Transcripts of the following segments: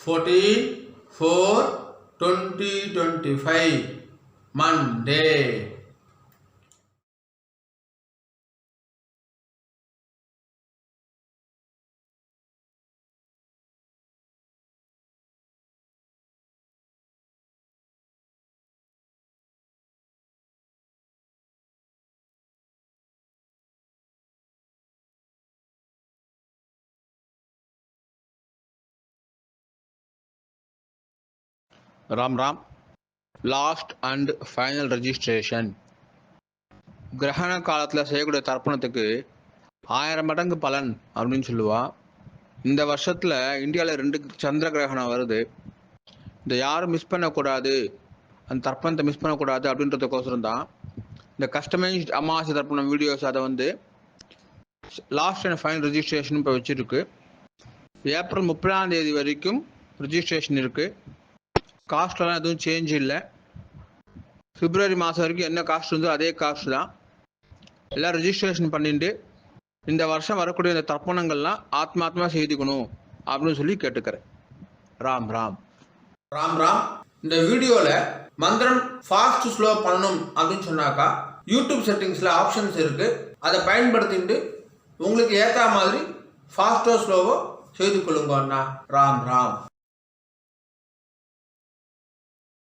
14/4/2025 Monday. Ram Ram. Last and final registration. கிரகண காலத்தில் செய்யக்கூடிய தர்ப்பணத்துக்கு 1000 மடங்கு பலன் அப்படின்னு சொல்லுவா. இந்த வருஷத்தில் இந்தியாவில் 2 சந்திர கிரகணம் வருது. இதை யாரும் மிஸ் பண்ணக்கூடாது, அந்த தர்ப்பணத்தை மிஸ் பண்ணக்கூடாது அப்படின்றதுக்கோசரம் தான் இந்த கஸ்டமைஸ்ட் அமாவாசை தர்ப்பணம் வீடியோஸ் அதை லாஸ்ட் அண்ட் ஃபைனல் ரெஜிஸ்ட்ரேஷன் இப்போ வச்சுருக்கு. ஏப்ரல் 30ஆம் தேதி வரைக்கும் ரிஜிஸ்ட்ரேஷன் இருக்குது. காஸ்ட்லாம் எதுவும் சேஞ்ச் இல்லை. பிப்ரவரி மாதம் வரைக்கும் என்ன காஸ்ட் இருந்தோ அதே காஸ்ட் தான். எல்லாம் ரிஜிஸ்ட்ரேஷன் பண்ணிட்டு இந்த வருஷம் வரக்கூடிய இந்த தர்ப்பணங்கள்லாம் ஆத்மாத்மா செய்துக்கணும் அப்படின்னு சொல்லி கேட்டுக்கிறேன். ராம் ராம். ராம் ராம். இந்த வீடியோவில் மந்திரம் ஃபாஸ்ட் ஸ்லோ பண்ணணும் அப்படின்னு சொன்னாக்கா யூடியூப் செட்டிங்ஸில் ஆப்ஷன்ஸ் இருக்குது. அதை பயன்படுத்திட்டு உங்களுக்கு ஏற்ற மாதிரி ஃபாஸ்ட்டோ ஸ்லோவோ செய்து கொள்ளுங்க அண்ணா. ராம் ராம்.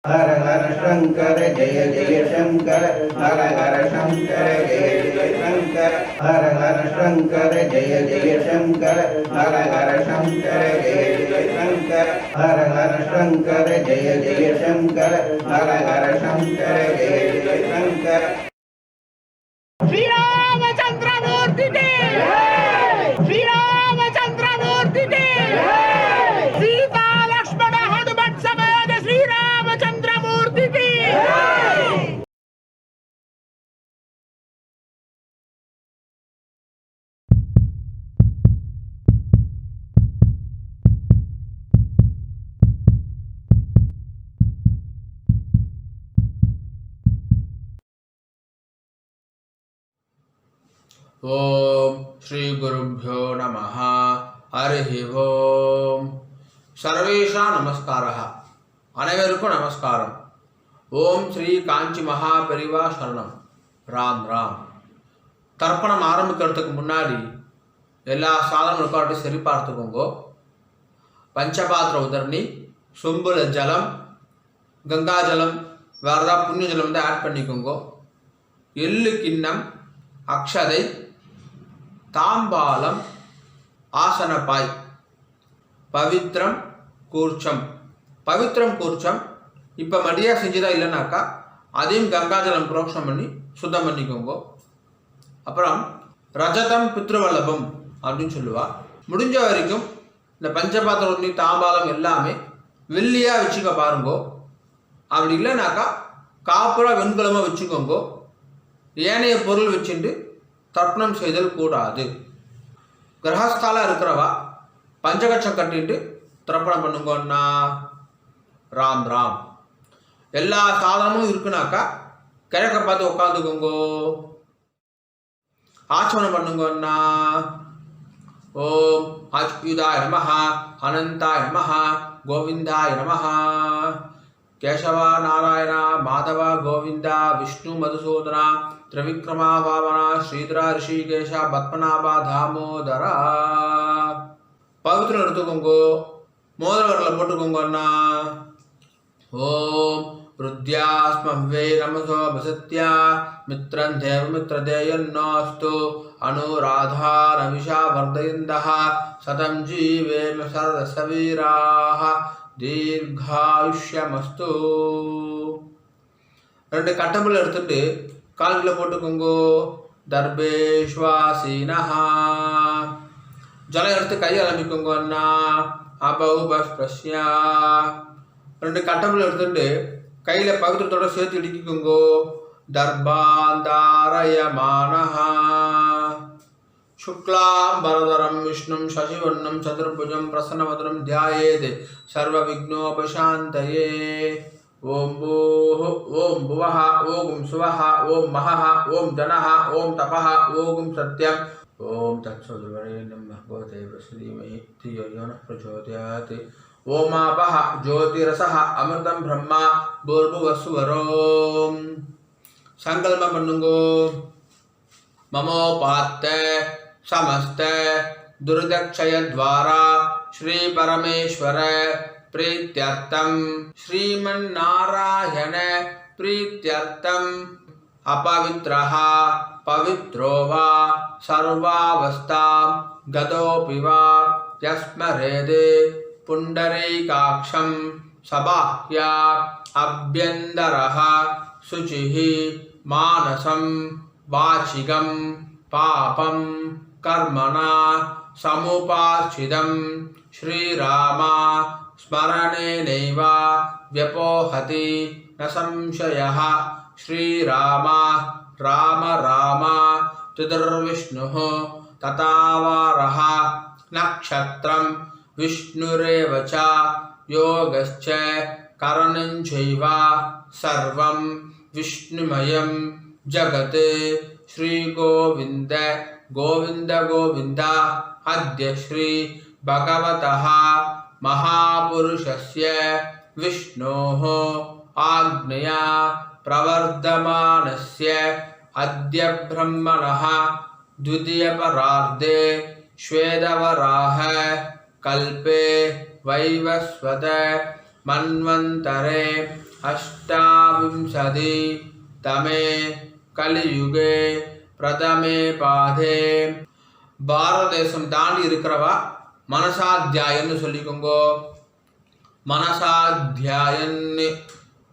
हर हर शंकर जय जय शंकर, हर हर शंकर जय जय शंकर, हर हर शंकर जय जय शंकर, हर हर शंकर जय जय शंकर, हर हर शंकर जय जय शंकर, हर हर शंकर जय जय शंकर. श्री रामचंद्र मूर्ति की जय, श्री रामचंद्र मूर्ति की जय, सीता लक्ष्मण हनुमत समेत श्री रामचंद्र मूर्ति की जय. ஓம் ஸ்ரீ குருப்யோ நமஹ. ஹரிஹி ஓம். சர்வேஷா நமஸ்காரः. அனைவருக்கும் நமஸ்காரம். ஓம் ஸ்ரீ காஞ்சி மகா பெரிவா சரணம். ராம் ராம். தர்ப்பணம் ஆரம்பிக்கிறதுக்கு முன்னாடி எல்லா சாதனங்களுக்காட்டும் சரி பார்த்துக்கோங்க. பஞ்சபாத்திர உதரணி, சொம்புல ஜலம், கங்கா ஜலம், வேறு ஏதாவது புண்ணிய ஜலம் ஆட் பண்ணிக்கோங்க. எள்ளு கிண்ணம், அக்ஷதை, தாம்பாலம், ஆசனப்பாய், பவித்ரம் கூர்ச்சம். பவித்ரம் கூர்ச்சம் இப்போ மடியாக செஞ்சுதான் இல்லைனாக்கா அதையும் கங்காஜலம் புரோக்ஷம் பண்ணி சுத்தம் பண்ணிக்கோங்க. அப்புறம் ரஜதம் பித்ருவல்லபம் அப்படின்னு சொல்லுவா. முடிஞ்ச வரைக்கும் இந்த பஞ்சபாத்திரம் ஒண்ணி தாம்பாலம் எல்லாமே வெள்ளியாக வச்சுக்க பாருங்கோ. அப்படி இல்லைனாக்கா காப்புரா வெண்கலமாக வச்சுக்கோங்க. ஏனைய பொருள் வச்சுட்டு தர்ப்பணம் செய்தல் கூடாது. கிரகஸ்தாலாக இருக்கிறவா பஞ்சகட்சம் கட்டிட்டு தர்ப்பணம் பண்ணுங்கன்னா. ராம் ராம். எல்லா சாதனமும் இருக்குனாக்கா கிழக்க பார்த்து உட்காந்துக்கோங்கோ. ஆச்சமனம் பண்ணுங்கன்னா. ஓம் அச்சுதாய நமஹ, அனந்தாய நமஹ, கோவிந்தாய நமஹ. கேசவா நாராயண மாதவ கோவிந்தா விஷ்ணு மதுசூதனா திரிவிக்ரமா பாவனா ஸ்ரீதரா ரிஷிகேஷா பத்மநாபா தாமோதரா. பவித்திரம் எடுத்துக்கோங்கோ. மோதிர வரல போட்டுக்கோங்க அண்ணா. ஓம் ருத்யாஸ்மவ்வே நமசோ வசத்யா மித்ரம் தேவ மித்ரதேயன்னோஸ்து அனுராதா நவிஷா வர்தயந்தஹ சதம் ஜீவேம சரதசவீராஹ தீர்காயுஷ்யமஸ்து. 2 கட்டம்புல எடுத்துட்டு கால்களை போட்டுக்கோங்கோ. தர்பேஷ்வாசீனஹா. ஜலம் எடுத்து கையை ஆரம்பிக்கோங்க அண்ணா. அபௌபஸ்பஸ்யா. 2 கட்டம்புல எடுத்துட்டு கையில் பவித்திரத்தோட சேர்த்து இடிக்கிக்கோங்கோ. தர்பாந்தாரயமானஹா. शुक्लांबरधरं विष्णुं शशिवर्णं चतुर्भुजं प्रसन्नवदनं ध्यायेत् सर्वविघ्नोपशान्तये. ओम भूः ओम भुवः ओम सुवः ओम महः ओम जनः ओम तपः ओम सत्यम्. ओम तत्सवितुर्वरेण्यं भर्गो देवस्य धीमहि धियो यो नः प्रचोदयात्. ஓமாபஹ ஜோதிரசஹ அமிர்தம் பிரம்மா பூர்புவஸ்வரோம். சங்கல்பம் பண்ணுங்கோ. மமோபாத்த समस्त दुर्दक्षय द्वारा श्री परमेश्वर प्रीत्यर्थम श्रीमन्नारायण प्रीत्यर्थम अपवित्रः पवित्रो वा सर्वावस्थां गतोऽपि वा यस्मरेदे पुण्डरीकाक्षं सबाह्या अभ्यन्तरः शुचिः मानसं वाचिकं पापं कर्मणा समुपाश्चितं श्रीराम स्मरणेनैव व्यपोहति न संशयः. श्रीराम राम राम चतुर्विष्णुः तथावारः नक्षत्रं विष्णुरेव च योगश्च करणं चैव सर्वं विष्णुमयं जगत्. श्री गोविंद गोविंद गोविंद अद्य श्री भगवतः महापुरुषस्य विष्णोः आज्ञया प्रवर्धमानस्य अद्य ब्रह्मणः द्वितीयपरार्धे श्वेतवराह कल्पे वैवस्वत मन्वन्तरे अष्टाविंशति तमे कलियुगे प्रथमे पादे. பாரத தேசம் தாண்டி இருக்கிறவா மனசாத்தியாயன்னு சொல்லிக்கோங்கோ. மனசாத்தியாயன்னு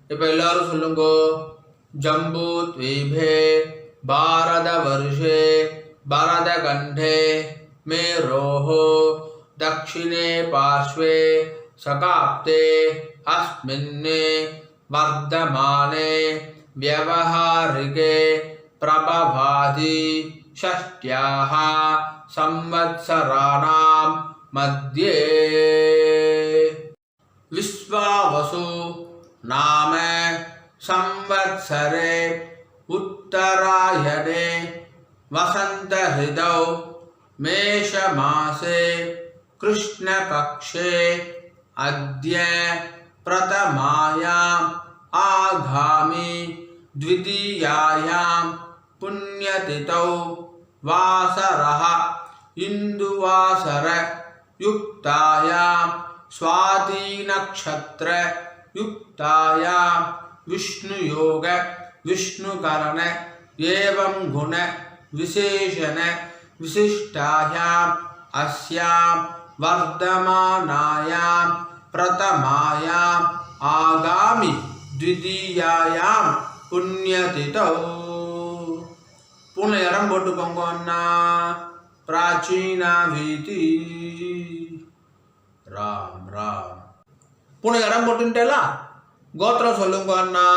இப்போ எல்லாரும் சொல்லுங்கோ. ஜம்பூ த்வீபே பாரத வருஷே பரத கண்டே மேரோஹோ தக்ஷிணே பார்ஷ்வே சகாப்தே அஸ்மின்னே வர்தமானே व्यवहारिके प्रभवादि षष्ट्याः संवत्सराणां मध्ये विश्वावसु नाम संवत्सरे उत्तरायणे वसंत ऋतौ मेषमासे कृष्णपक्षे अद्य प्रथमायाम् आगामी द्वितीयायां पुण्यतिथौ वासरः इंदुवासर युक्तायां स्वाति नक्षत्र युक्तायां विष्णुयोग विष्णुकरण एवं गुण विशेषण विशिष्टायां अस्यां वर्धमानायां प्रथमायां आगामी द्वितीयायां पुण्यतिथौ. पूर्ण इடம் போட்டுக்கோங்க அண்ணா. प्राचीना வீதி ராம் ராம். பூर्ण இடம் போட்டுட்டேல கோத்திரம் சொல்லுங்க அண்ணா.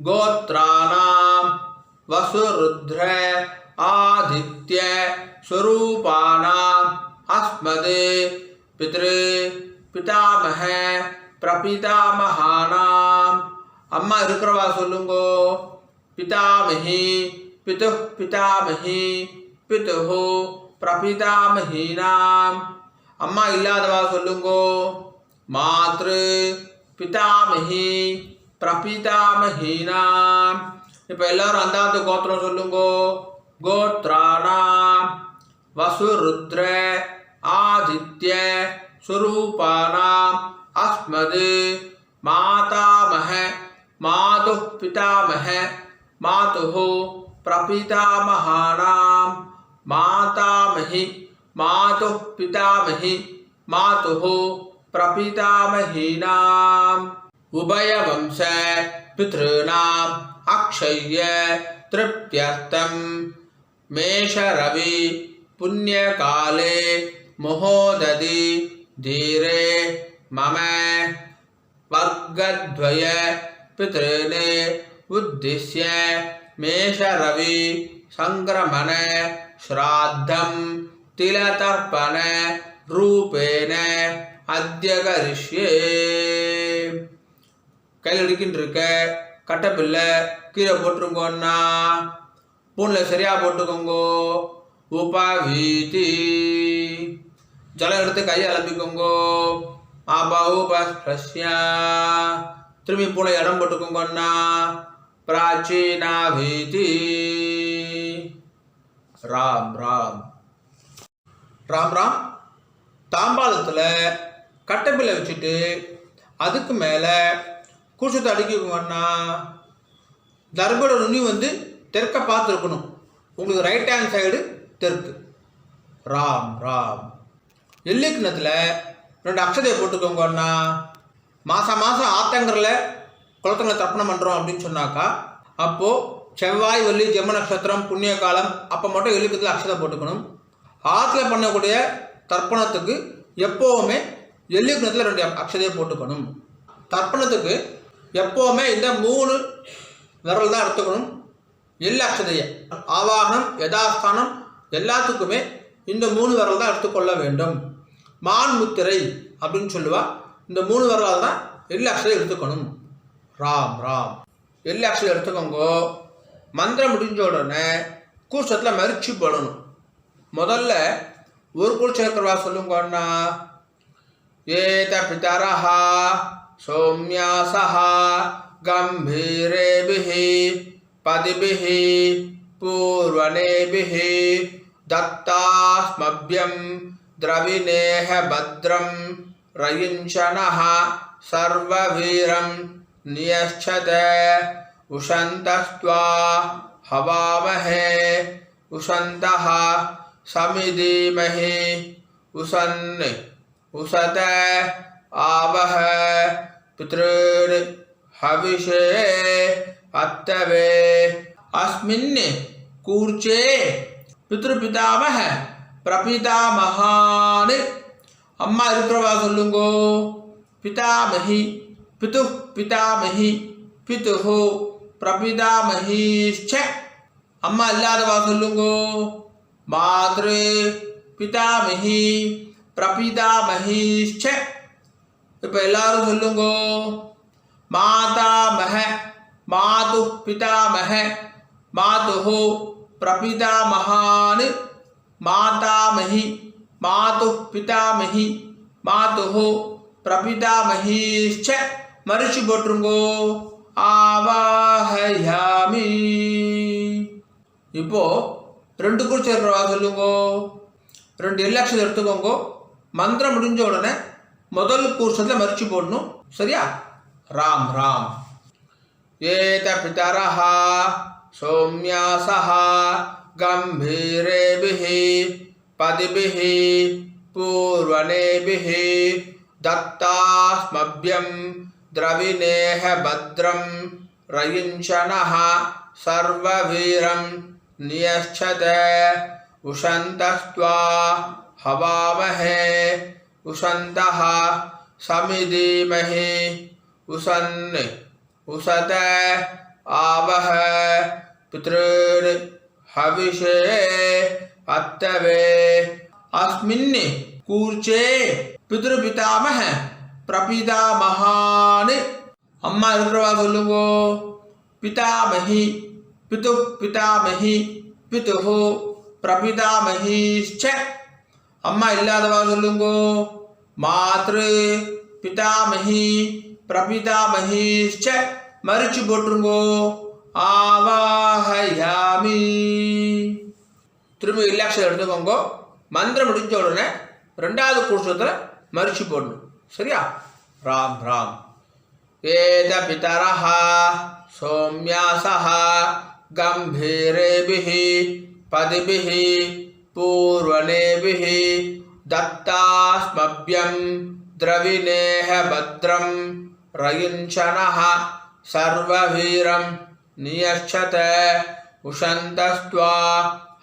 கோத்ராணாம் வசுருத்ர ஆதித்ய स्वरूपाणाम् अस्मदे पितृ पितामह प्रपितामहानाम्. अम्मा இருக்கிறவா சொல்லுங்கோ. पितामही पितुः पितामही पितुः प्रपितामहीनाम्. अम्मा இல்லாதவா சொல்லுங்கோ. मातृ पितामही प्रपितामहीनाम्. இப்போ எல்லாரும் அந்தாந்த கோத்திரம் சொல்லுங்கோ. गोत्राणाम् वसुरुद्र आदित्य स्वरूपाणाम् अस्मद् मातामह मातुः पितामह मातुः प्रपितामहानाम्. मातामही मातुः पितामही मातुः प्रपितामहीनाम्. उभयवंश पितॄणाम् अक्षय्य तृप्त्यर्थं मेषरवि पुण्यकाले महोदधि धीरे मम वर्गद्वय पितॄन् उद्दिश्य मेषरवि संक्रमण श्राद्धं तिलतर्पण रूपेण अद्य करिष्ये. கையில் அடிக்கிட்டு இருக்க கட்டப்பில்லை கீழே போட்டுருங்கோன்னா. பூனில் சரியா போட்டுக்கோங்கோ. உபவீதி ஜலம் எடுத்து கையை அலம்பிக்கோங்கோ. அபௌபஸ்ய திரும்பி போல இடம் போட்டுக்கோங்கன்னா பிராச்சீனாபீதி. ராம் ராம் ராம் ராம். தாம்பாளத்தில் கட்டைப்பிள்ளை வச்சுட்டு அதுக்கு மேலே கூச்சத்தை அடுக்கிக்கோங்கன்னா தர்போட நுனி வந்து தெற்க பார்த்துருக்கணும். உங்களுக்கு ரைட் ஹேண்ட் சைடு தெற்கு. ராம் ராம். எள்ளி கிண்ணத்தில் 2 அக்ஷதையை போட்டுக்கோங்கன்னா மாதம் ஆத்தங்கரில் குளத்தங்களை தர்ப்பணம் பண்ணுறோம் அப்படின்னு சொன்னாக்கா அப்போது செவ்வாய் வெள்ளி ஜென்ம நட்சத்திரம் புண்ணிய காலம் அப்போ மட்டும் எள்ளிக்கத்தில் அக்ஷதை போட்டுக்கணும். ஆற்றுல பண்ணக்கூடிய தர்ப்பணத்துக்கு எப்போவுமே எள்ளி கிண்ணத்தில் 2 அக்ஷதையை போட்டுக்கணும். தர்ப்பணத்துக்கு எப்போவுமே இந்த 3 விரல் தான் எடுத்துக்கணும். எள்ளு அக்ஷதையை ஆவாகனம் யதாஸ்தானம் எல்லாத்துக்குமே இந்த 3 விரல் தான் எடுத்துக்கொள்ள வேண்டும். மான் முத்திரை அப்படின்னு சொல்லுவா. இந்த 3 விரலால் தான் எள்ளு அக்ஷதை எடுத்துக்கணும். ராம் ராம். எள்ளு அக்ஷதை எடுத்துக்கோங்கோ. மந்திரம் முடிஞ்ச உடனே கூச்சத்தில் மரிச்சு போடணும். முதல்ல ஒரு கூச்சம் இருக்கிறவா சொல்லுங்கன்னா ஏத பிதரஹா சௌமியாசஹா கம்பீரேபிஹி பதிபிஹி பூர்வனேபிஹி தத்தாஸ்மப்யம் द्रविनेह भद्रं रयुञ्चनः सर्ववीरं नियच्छत उशन्तस्त्वा हवामहे उशन्तः समिधीमहि उशन् उशत आवह पितॄन् हविषे अत्तवे अस्मिन् कूर्चे पितृपितामह பிரபிதாமகான். அம்மா இருக்கிறவா சொல்லுங்கோ. பிதாமகி பிது பிதாமகி பிதுஹு பிரபிதாமகிஷ்ச. அம்மா இல்லாதவா சொல்லுங்கோ. மாத்ரு பிதாமகி பிரபிதாமகிஷ்ச. இப்போ எல்லாரும் சொல்லுங்கோ. மாதாமக மாது பிதாமக மாதுஹு பிரபிதாமகான் மாதாமஹி மாது பிதாமஹி மாதுஹு பிரபிதாமஹிஷ்ச. மரிச்சு போட்டுருங்கோ. ஆவாஹயாமி. இப்போ 2 குறிச்சு இருக்கிறவா சொல்லுங்கோ. 2 எள்ளு அக்ஷதை எடுத்துக்கோங்கோ. மந்திரம் முடிஞ்ச உடனே முதல் கூர்ச்சத்தில் மரிச்சு போடணும். சரியா? ராம் ராம். ஏத பிதரஹா சௌமியாசஹா गंभीरेभिहि पदिभिहि पूर्वनेभिहि दत्तास्मभ्यं द्रविनेह भद्रं रयुञ्चनः सर्ववीरं नियच्छत उशन्तस्त्वा हवामहे उशन्तः समिधीमहि उशन् उशत आवह पितॄन् हविषे अत्तवे अस्मिन् कूर्चे पितृपितामह प्रपितामहान्. अम्मा இருக்கிறவா சொல்லுங்கோ. பிதாமகி பிது பிதாமகி பிதுஹு பிரபிதாமகிஷ்ச. அம்மா இல்லாதவா சொல்லுங்கோ. மாத்ரு பிதாமகி பிரபிதாமகிஷ்ச. மரிச்சு போட்டுருங்கோ. ஆவாஹயாமி. திரும்ப இல்லாக்ஷதை எடுத்துக்கோங்க. மந்திரம் முடிஞ்ச உடனே 2வது கூட்டத்தில் மரிச்சு போடணும். சரியா? ராம் ராம். ஏத பிதரஹா சௌமியாசஹா கம்பீரேபிஹி பதிபிஹி பூர்வனேபிஹி தத்தாஸ்மப்யம் द्रविनेह भद्रं रयुञ्चनः सर्ववीरं नियच्छत उशन्तस्त्वा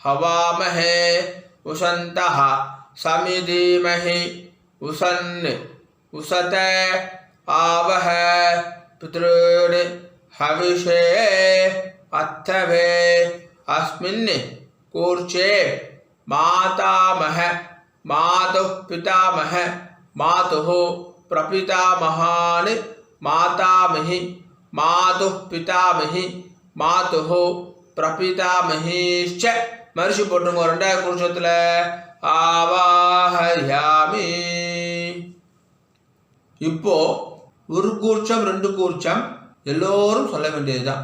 हवामहे उशन्तः समिधीमहि उशन् उशत आवह पितॄन् हविषे अत्थवे अस्मिन् कूर्चे मातामह मातुः पितामह मातुः प्रपितामहान् मातामही मातुः पितामही मातुः प्रपितामहीश्च மரிச்சு போட்டுருங்க. 2வது குருஷத்தில் ஆவாஹயாமி. இப்போ ஒரு கூர்ச்சம் 2 கூர்ச்சம் எல்லோரும் சொல்ல வேண்டியதுதான்.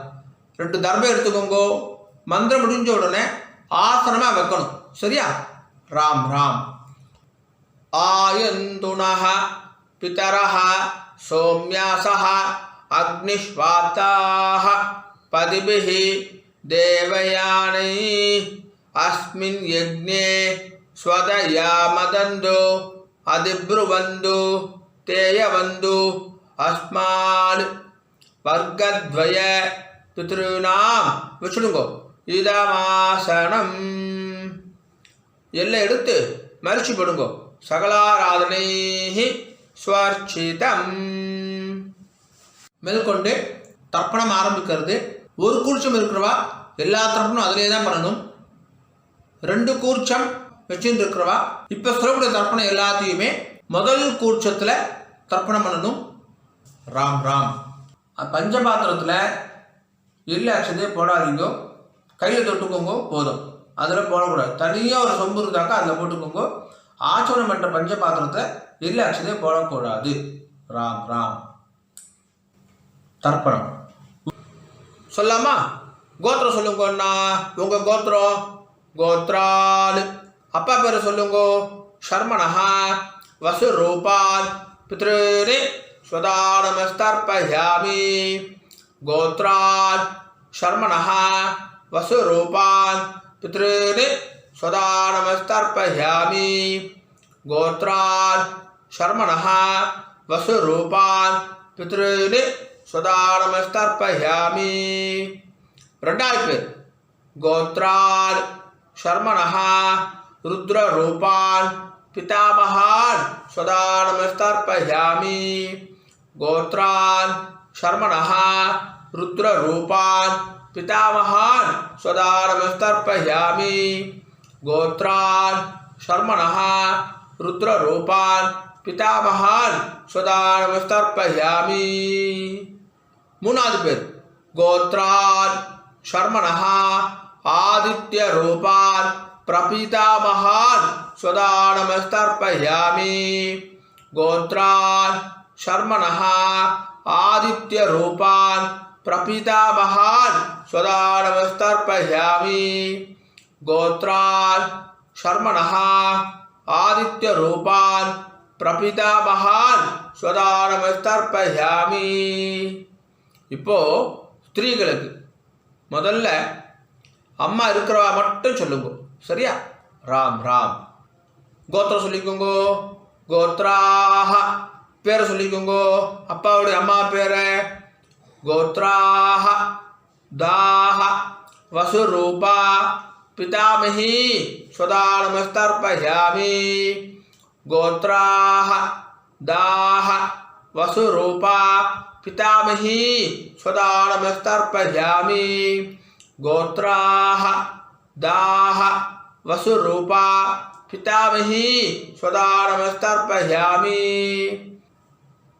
2 தர்பம் எடுத்துக்கோங்க. மந்திரம் முடிஞ்ச உடனே ஆசனமா வைக்கணும். சரியா? ராம் ராம். ஆயந்துனஹ பிதரஹ சோம்யாசஹ அக்னிஷ்வாத்தாஹ பதிபிஹி தேவயானை அஸ்மின் யஜ்ஞே ஸ்வதயாமதந்து அதிப்ருவந்து தேயவந்து அஸ்மான் வர்க்கத்வய பித்ருநாம் வச்சுடுங்கோ. இதமாசனம் எல்லாம் எடுத்து மரிச்சு போடுங்கோ. சகலாராதனை ஸ்வர்ச்சிதம். மேற்கொண்டு தர்ப்பணம் ஆரம்பிக்கிறது. ஒரு கூர்ச்சம் இருக்கிறவா எல்லா தர்ப்பணம் அதிலே தான் பண்ணணும். 2 கூர்ச்சம் வச்சுட்டு இருக்கிறவா இப்போ சொல்லக்கூடிய தர்ப்பணம் எல்லாத்தையுமே முதல் கூர்ச்சத்தில் தர்ப்பணம் பண்ணணும். ராம் ராம். பஞ்சபாத்திரத்தில் எள்ளு அக்ஷதையை போடாதீங்க. கையில் தொட்டுக்கோங்க போதும். அதில் போடக்கூடாது. தனியாக ஒரு சொம்பு இருந்தாக்கா அதில் போட்டுக்கோங்க. ஆச்சமனம் பண்ணுற பஞ்சபாத்திரத்தை எள்ளு அக்ஷதையை போடக்கூடாது. ராம் ராம். தர்ப்பணம் சொல்லாமா? கோத்திரம் சொல்லுங்கண்ணா. உங்கள் கோத்திரம் கோத்ரால். அப்பா பேரை சொல்லுங்க. சர்மணஹா வசுரூபால் பித்ருனே ஸ்வதானமஸ்தர்ப்பயாமி. கோத்ரால் சர்மணஹா வசுரூபால் பித்ருனே ஸ்வதானமஸ்தர்ப்பயாமி. கோத்ரால் சர்மணஹா வசுரூபால் பித்ருனே ஸ்வதானமஸ்தர்ப்பயாமி. 2வது பேர் கோத்ரால் சர்மணஹா ருத்ரரூபான் பிதாமகான் ஸ்வதானமஸ்தர்ப்பயாமி. கோத்ரான் சர்மணஹா ருத்ரரூபான் பிதாமகான் ஸ்வதானமஸ்தர்ப்பயாமி. கோத்ரான் சர்மணஹா ருத்ரரூபான் பிதாமகான் ஸ்வதானமஸ்தர்ப்பயாமி. 3வது பேர் கோத்ரான் சர்மணஹா ஆதித்ய ரூபான் பிரபிதாமகான் ஸ்வதானமஸ்தர்ப்பயாமி. கோத்ரான் சர்மணஹா ஆதித்ய ரூபான் பிரபிதாமகான் ஸ்வதானமஸ்தர்ப்பயாமி. கோத்ரான் சர்மணஹா ஆதித்ய ரூபான் பிரபிதாமகான் ஸ்வதானமஸ்தர்ப்பயாமி. இப்போ ஸ்திரீகளுக்கு முதல்ல அம்மா இருக்கிறவா மட்டும் சொல்லுங்க. சரியா? ராம் ராம். கோத்திரம் சொல்லிக்கோங்க. கோத்ராஹ பேரை சொல்லிக்கோங்க. அப்பாவுடைய அம்மா பேரை. கோத்ராஹ தாஹ வசுரூபா பிதாமஹி ஸ்வதானமஸ்தர்ப்பயாமி. கோத்ராஹ தாஹ வசுரூபா பிதாமஹி ஸ்வதானமஸ்தர்ப்பயாமி. கோத்ராஹ தாஹ வசுரூபா பிதாமஹி ஸ்வதானமஸ்தர்ப்பயாமி.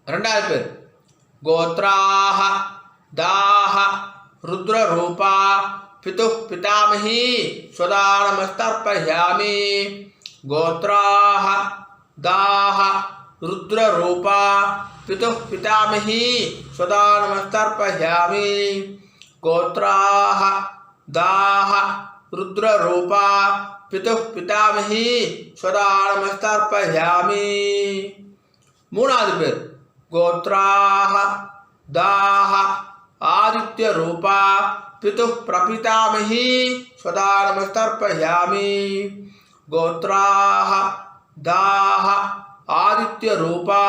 2வது பேர் கோத்ராஹ தாஹ ருத்ரரூபா பிதுः பிதாமஹி ஸ்வதானமஸ்தர்ப்பயாமி. கோத்ராஹ தாஹ ருத்ரரூபா பிதுः பிதாமஹி ஸ்வதானமஸ்தர்ப்பயாமி. கோத்ராஹ தாஹ ருத்ரரூபா பிதுः பிதாமஹி ஸ்வதானமஸ்தர்ப்பயாமி. 3வது பேர் கோத்ராஹ தாஹ ஆதித்ய ரூபா பிதுः பிரபிதாமஹி ஸ்வதானமஸ்தர்ப்பயாமி. கோத்ராஹ தாஹ ஆதித்ய ரூபா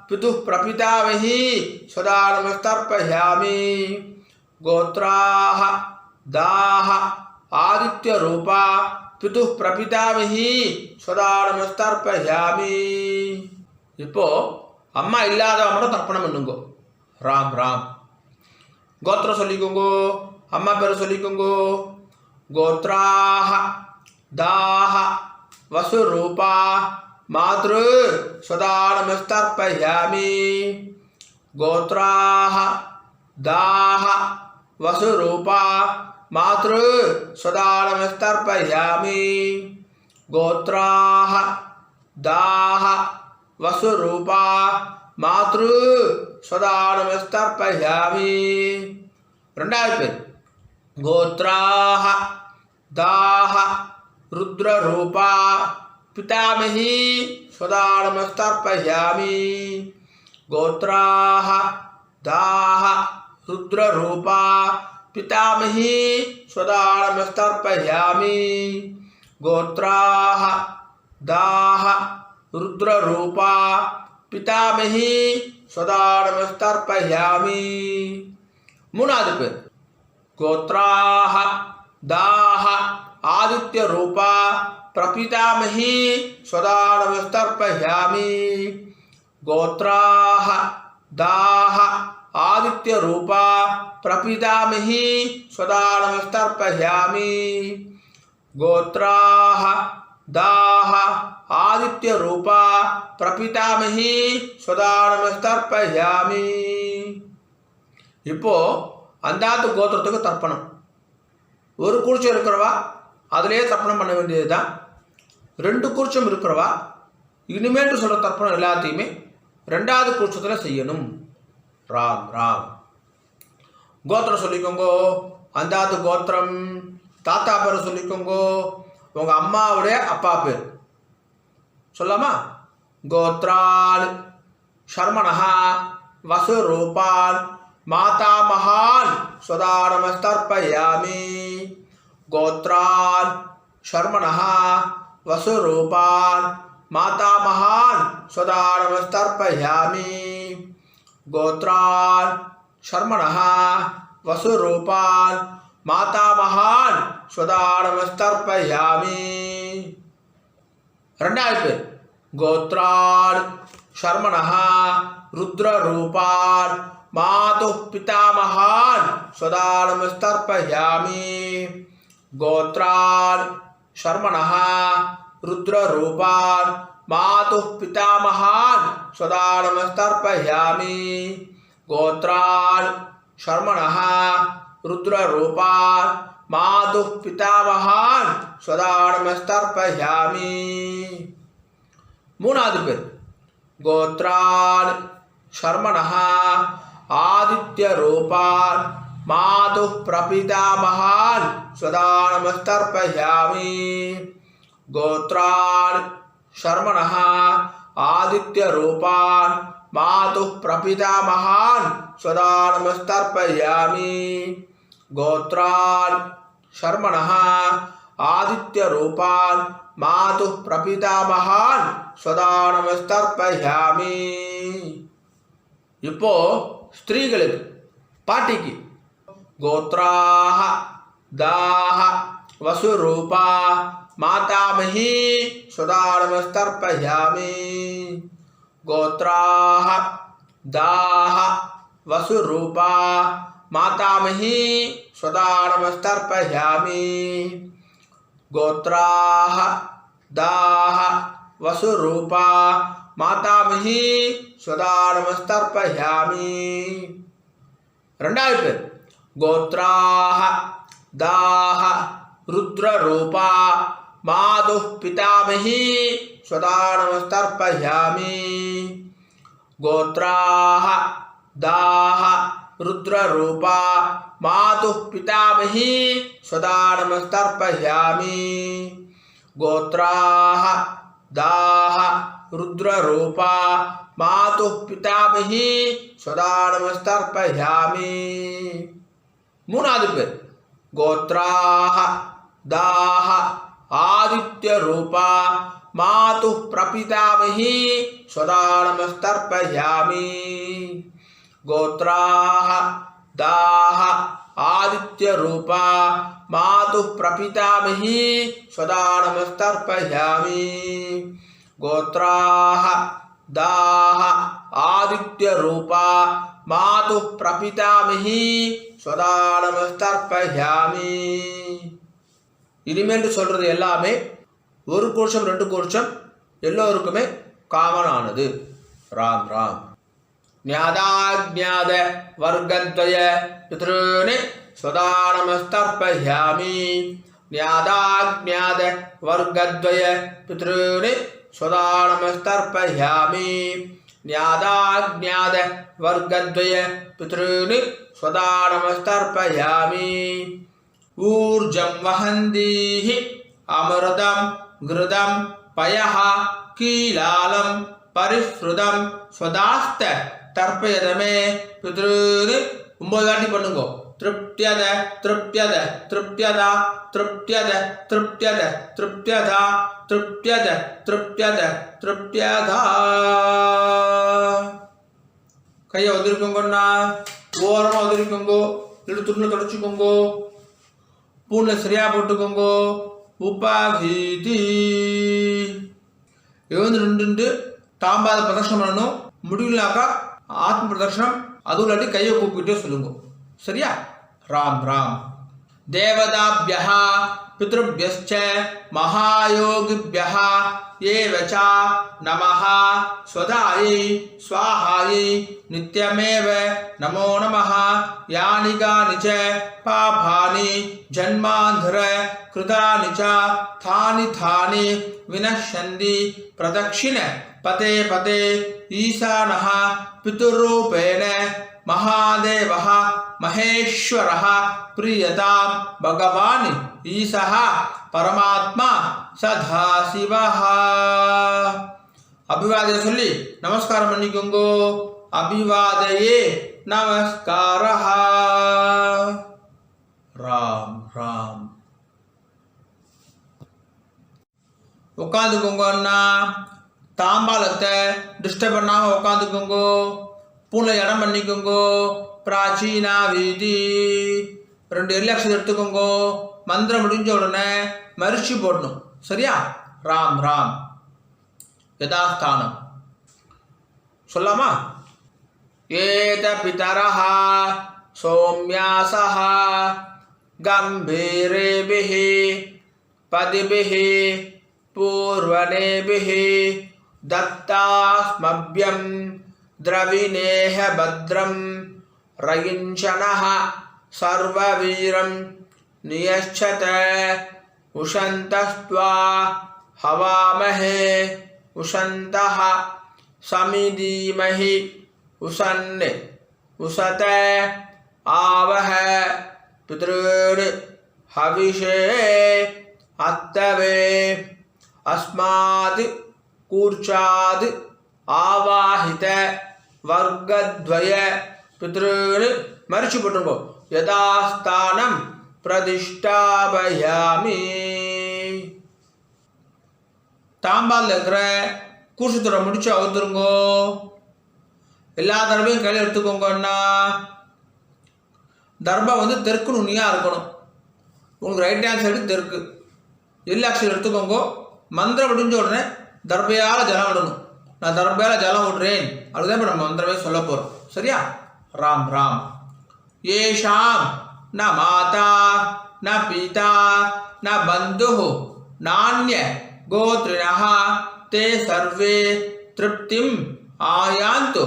பிதுः பிரபிதாமஹி ஸ்வதானமஸ்தர்ப்பயாமி. கோத்ராஹ தாஹ ஆதித்ய ரூபா பிதுः பிரபிதாமஹி ஸ்வதானமஸ்தர்ப்பயாமி. இப்போ அம்மா இல்லாதவ மட்டும் தர்ப்பணம் பண்ணுங்க. ராம் ராம். கோத்திரம் சொல்லிக்கோங்க. அம்மா பேரை சொல்லிக்கோங்க. கோத்ராஹ தாஹ வசுரூபா மாத்ரு ஸ்வதானமஸ்தர்ப்பயாமி. கோத்ராஹ தாஹ வசுரூபா மாத்ரு ஸ்வதானமஸ்தர்ப்பயாமி. கோத்ராஹ தாஹ வசுரூபா மாத்ரு ஸ்வதானமஸ்தர்ப்பயாமி. ரெண்டாவது பேர் கோத்ராஹ தாஹ ருத்ரரூபா பிதாமஹி ஸ்வதானமஸ்தர்ப்பயாமி. கோத்ராஹ தாஹ ருத்ரரூபா பிதாமஹி ஸ்வதானமஸ்தர்ப்பயாமி. கோத்ராஹ தாஹ ருத்ரரூபா பிதாமஹி ஸ்வதானமஸ்தர்ப்பயாமி. மூணாவது பேர் கோத்ராஹ தாஹ ஆதித்ய ரூபா பிரபிதாமஹி ஸ்வதானமஸ்தர்ப்பயாமி. கோத்ராஹ தாஹ ஆதித்ய ரூபா பிரபிதாமஹி ஸ்வதானமஸ்தர்ப்பயாமி. கோத்ராஹ தாஹ ஆதித்ய ரூபா பிரபிதாமஹி ஸ்வதானமஸ்தர்ப்பயாமி. இப்போ அந்தாத்து கோத்திரத்துக்கு தர்ப்பணம். ஒரு கூர்ச்சம் இருக்கிறவா அதிலே தர்ப்பணம் பண்ண வேண்டியது தான். 2 கூர்ச்சம் இருக்கிறவா இனிமேட்டு சொல்கிற தர்ப்பணம் எல்லாத்தையுமே 2வது கூர்ச்சத்தில் செய்யணும். ராம் ராம். கோத்திரம் சொல்லிக்கோங்கோ. அந்தாத்து கோத்திரம். தாத்தா பேரை சொல்லிக்கோங்கோ. உங்கள் அம்மாவுடைய அப்பா பேர் சொல்லாமா? கோத்ரான் ஷர்மணஹா வசுரூபான் மாதாமஹான் ஸ்வதானமஸ்தர்ப்பயாமி. கோத்ரான் ஷர்மணஹா வசுரூபான் மாதாமஹான் ஸ்வதானமஸ்தர்ப்பயாமி. கோத்ரான் ஷர்மணஹா வசுரூபான் மாதாமஹான் ஸ்வதானமஸ்தர்ப்பயாமி. ரெண்டாவது பேர் கோத்ரான் ஷர்மணஹா ருத்ரரூபான் மாது பிதாமஹான் ஸ்வதானமஸ்தர்ப்பயாமி. கோத்ரான் ஷர்மணஹா ருத்ரரூபான் மாது பிதாமஹான் ஸ்வதானமஸ்தர்ப்பயாமி. கோத்ரான் ஷர்மணஹா ருத்ரரூபான் மாது பிதாமஹான் ஸ்வதானமஸ்தர்ப்பயாமி. மூணாவது பேர் கோத்ரான் ஷர்மணஹா ஆதித்ய ரூபான் மாது பிரபிதாமஹான் ஸ்வதானமஸ்தர்ப்பயாமி. கோத்ரான் ஷர்மணஹா ஆதித்ய ரூபான் மாது பிரபிதாமஹான் ஸ்வதானமஸ்தர்ப்பயாமி. கோத்ரான் ஷர்மணஹா ஆதித்ய ரூபான் மாது பிரபிதாமஹான் ஸ்வதானமஸ்தர்ப்பயாமி. இப்போ ஸ்திரீகளுக்கு பாட்டிக்கு கோத்ராஹ தாஹ வசுரூபா மாதாமஹி ஸ்வதானமஸ்தர்ப்பயாமி. கோத்ராஹ தாஹ வசுரூபா மாதாமஹி ஸ்வதானமஸ்தர்ப்பயாமி. கோத்ராஹ தாஹ வசுரூபா மாதாமஹி ஸ்வதானமஸ்தர்ப்பயாமி. ரெண்டாவது பேர் கோத்ராஹ தாஹ ருத்ரரூபா மாது பிதாமஹி ஸ்வதானமஸ்தர்ப்பயாமி. கோத்ராஹ தாஹ ருத்ரரூபா மாது பிதாமஹி ஸ்வதானமஸ்தர்ப்பயாமி. கோத்ராஹ தாஹ ருத்ரரூபா மாது பிதாமஹி ஸ்வதானமஸ்தர்ப்பயாமி. மூணாவது பேர் கோத்ராஹ தாஹ ஆதித்ய ரூபா மாது பிரபிதாமஹி ஸ்வதானமஸ்தர்ப்பயாமி. கோத்ராஹ தாஹ ஆதித்ய ரூபா மாது பிரபிதாமஹி ஸ்வதானமஸ்தர்ப்பயாமி. கோத்ராஹ தாஹ ஆதித்ய ரூபா மாது பிரபிதாமஹி ஸ்வதானமஸ்தர்ப்பயாமி. இனிமேல் சொல்றது எல்லாமே ஒரு கோஷம் 2 கோஷம் எல்லோருக்குமே காமனானது. ராம் ராம். ஞாதாஜ்ஞாத வர்க்கத்வய பித்ருனே ஸ்வதானமஸ்தர்ப்பயாமி. ஞாதாஜ்ஞாத வர்க்கத்வய பித்ருனே ஸ்வதானமஸ்தர்ப்பயாமி. ஞாதாஜ்ஞாத வர்க்கத்வய பித்ருனு ஸ்வதா நமஸ்தர்ப்பயாமி. ஊர்ஜம் வஹந்தீஹி அமிர்தம் கிருதம் பயஹ கீலாலம் பரிஸ்ருதம் ஸ்வதாஸ்த தர்ப்பயதமே பித்ருனு 9 வாட்டி பண்ணுங்க. திருப்தியத திருப்தியத திருப்தியதா திருப்தியத திருப்தியத திருப்தியதா திருப்தியத திருப்தியத திருப்தியதா. கையை உதிரிக்கோங்கண்ணா, ஓரமாக உதிரிக்கோங்கோ, இழுத்துன்னு தொடச்சிக்கோங்கோ, பூனில் சரியாக போட்டுக்கோங்கோ. உபாகீதி எழுந்து நின்று தாம்பாத பிரதர்ஷனம் பண்ணணும். முடியலனாக்கா ஆத்ம பிரதர்ஷனம், அதுவும் இல்லாட்டி கையை கூப்பிட்டே சொல்லுங்க. சரியா? ராம் ராம். தேவதாபியः பித்ருभ्यश्च महायोगिभ्यः एवच नमः स्वदायै स्वाहायै नित्यमेव नमो नमः. यानि कानि च पापानि जन्मान्धर कृतानि च तानि तानि विनश्यन्ति प्रदक्षिण पते पते ईशानः पितृरूपेण महादेवः महेश्वरः प्रियतां भगवान् ईशः परमात्मा सदाशिवः. अभिवादय சொல்லி நமஸ்காரம் பண்ணிக்கோங்க. அபிவாதயே நமஸ்காரः. ராம் ராம். உட்காந்துக்கோங்க அண்ணா. தாம்பாலத்தை டிஸ்டர்ப் பண்ணாம உட்காந்துக்கோங்க. பூனை இடம் பண்ணிக்கோங்கோ. பிராச்சீனா வீதி 2 எல்லையக்ஷரம் எடுத்துக்கோங்கோ. மந்திரம் முடிஞ்ச உடனே மரிச்சி போடணும். சரியா? ராம் ராம். யதாஸ்தானம் சொல்லாமா? ஏத பிதரஹ சோம்யாசஹ கம்பீரேபிஹி பதிபிஹி பூர்வனேபிஹி தத்தாஸ்மப்யம் द्रविणेह भद्रं रयिञ्चनः सर्ववीरं नियच्छत उशन्तस्त्वा हवामहे उशन्तः समिधीमहि उशन् उशत आवह पितॄन् हविषे अत्तवे अस्मात् कूर्चात् आवाहित वर्गद्वय पितॄन् मरिச்சு போட்டுங்க. யதாஸ்தானம் பிரதிஷ்டாபயாமி. தாம்பால் இருக்கிற கூசுத்துறை முடிச்சு அவுத்துருங்கோ. எல்லா தடவையும் கையில் எடுத்துக்கோங்கன்னா தர்பம் தெற்கு நுனியாக இருக்கணும். உங்களுக்கு ரைட் ஹேண்ட் சைடு தெற்கு. எல்லாக்ஷன் எடுத்துக்கோங்க. மந்திரம் முடிஞ்ச உடனே தர்பையால் ஜலம் விடணும். நான் தர்பையால் ஜலம் விடுறேன் அப்படிதான் இப்போ நம்ம மந்திரமே சொல்ல போகிறோம். சரியா? ராம் ராம். येषां न माता न पिता न बन्धुः नान्य गोत्रिणः ते सर्वे तृप्तिम् आयान्तु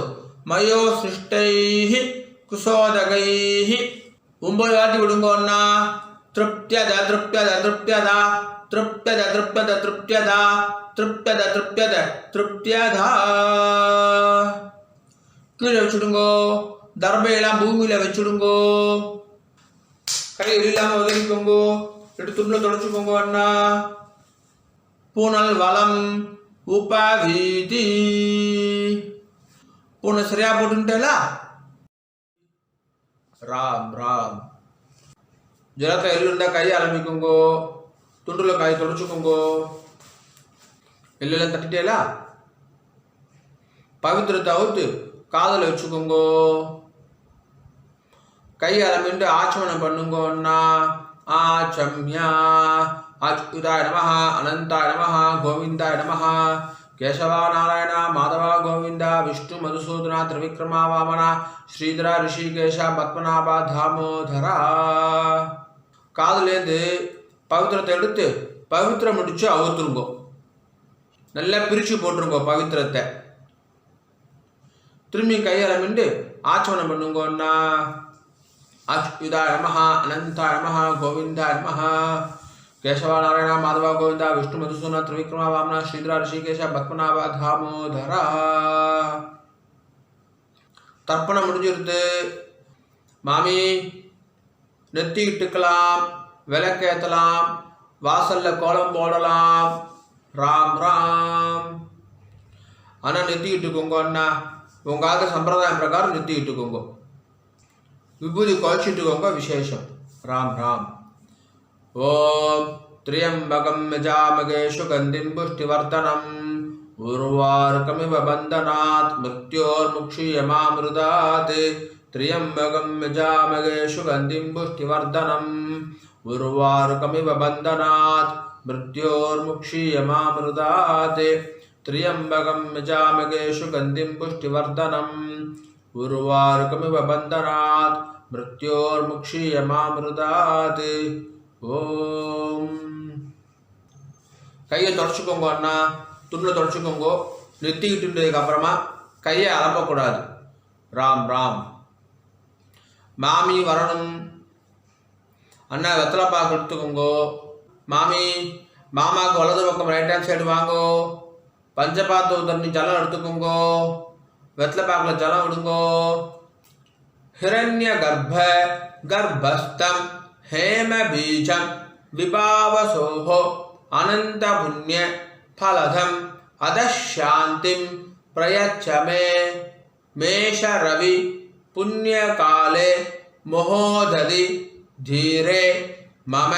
मयो सृष्टैः कुशोदकैः. 9 வாட்டி விடுங்கோன்னா. तृप्त्यद तृप्त्यद तृप्त्यदा तृप्त्यद तृप्त्यद तृप्त्यदा तृप्त्यद तृप्त्यद तृप्त्यदा. கீழே வச்சுடுங்கோ. தர்பையெல்லாம் பூமியில் வச்சுடுங்கோ. கை இல்லாமல் உதவிக்கோங்கோ. எடுத்துள்ள தொடச்சுக்கோங்க அண்ணா. பூனல் வளம் உபவீதி. பூனை சரியா போட்டுட்டேலா? ராம் ராம். ஜலத்தை எள்ளுண்டா கையை ஆரம்பிக்குங்கோ. துண்டுல கை தொடச்சுக்கோங்கோ. எல்லாம் தட்டிட்டேலா? பவித்திரத்தை அவுத்து காதல வச்சுக்கோங்கோ. கை ஆரம்பிட்டு ஆச்சமனம் பண்ணுங்கோன்னா. ஆச்சம்யா அச்சுதாய நமஹ அனந்தாய நமஹ கோவிந்தாய நமஹ கேசவா நாராயண மாதவா கோவிந்தா விஷ்ணு மதுசூதனா திரிவிக்ரமா வாமனா ஸ்ரீதரா ரிஷிகேஷ பத்மநாபா தாமோதரா. காதுலேருந்து பவித்திரத்தை எடுத்து பவித்திரம் முடிச்சு அவுத்துருங்கோ. நல்லா பிரித்து போட்டுருங்கோ பவித்திரத்தை. திரும்பி கையாரமிண்டு ஆச்சமனம் பண்ணுங்கோன்னா. அச்சுதாய நமஹ அனந்தாய நமஹ கோவிந்தாய நமஹ கேசவா நாராயண மாதவா கோவிந்தா விஷ்ணு மதுசூதனா திரிவிக்ரமா வாமனா ஸ்ரீதரா ரிஷிகேஷ பத்மநாபா தாமோதரா. தர்ப்பணம் முடிஞ்சிருது. மாமி நெத்தி இட்டுக்கலாம், விளக்கேற்றலாம், வாசல்ல கோலம் போடலாம். ராம் ராம். ஆனால் நெத்தி இட்டுக்கோங்க அண்ணா, உங்காத சம்பிரதாயம் பிரகாரம் நெத்தி இட்டுக்கோங்க. விபூதி குறைச்சிட்டுக்கோங்க, விசேஷம். ராம் ராம். ஓம் திரியம்பகம் யஜாமகே சுகந்திம் புஷ்டிவர்தனம் உர்வாருகமிவ பந்தனாத் மிருத்யோர்முக்ஷீயமாமிருதாத். திரியம்பகம் யஜாமகே சுகந்திம் புஷ்டிவர்தனம் உர்வாருகமிவ பந்தனாத் மிருத்யோர்முக்ஷீயமாமிருதாத். திரியம்பகம் யஜாமகே சுகந்திம் புஷ்டிவர்தனம் உர்வாருகமிவ பந்தனாத் மிருத்யோர்முக்ஷீயமாமிருதாத். ஓம். கையை தொடச்சிக்கோங்க அண்ணா, துணில் தொடச்சிக்கோங்க. நெத்திக்கிட்டுன்றதுக்கு அப்புறமா கையை அலம்பக்கூடாது. ராம் ராம். மாமி வரணும் அண்ணா, வெத்தலை பாக்கு எடுத்துக்கோங்கோ. மாமி மாமாவுக்கு வலது பக்கம் ரைட் ஹேண்ட் சைடு வாங்கோ. பஞ்சபாத்து தண்ணி ஜலம் எடுத்துக்கோங்கோ. வெத்தலை பாக்கில் ஜலம் விடுங்கோ. ஹிரண்ய கர்ப்ப கர்ப்பஸ்தம் ஹேம பீஜம் விபாவசோஹோ அனந்த புண்ணிய பலதம் அதசாந்திம் பிரயச்சமே மேஷ ரவி புண்ணிய காலே மோததி தீரே மம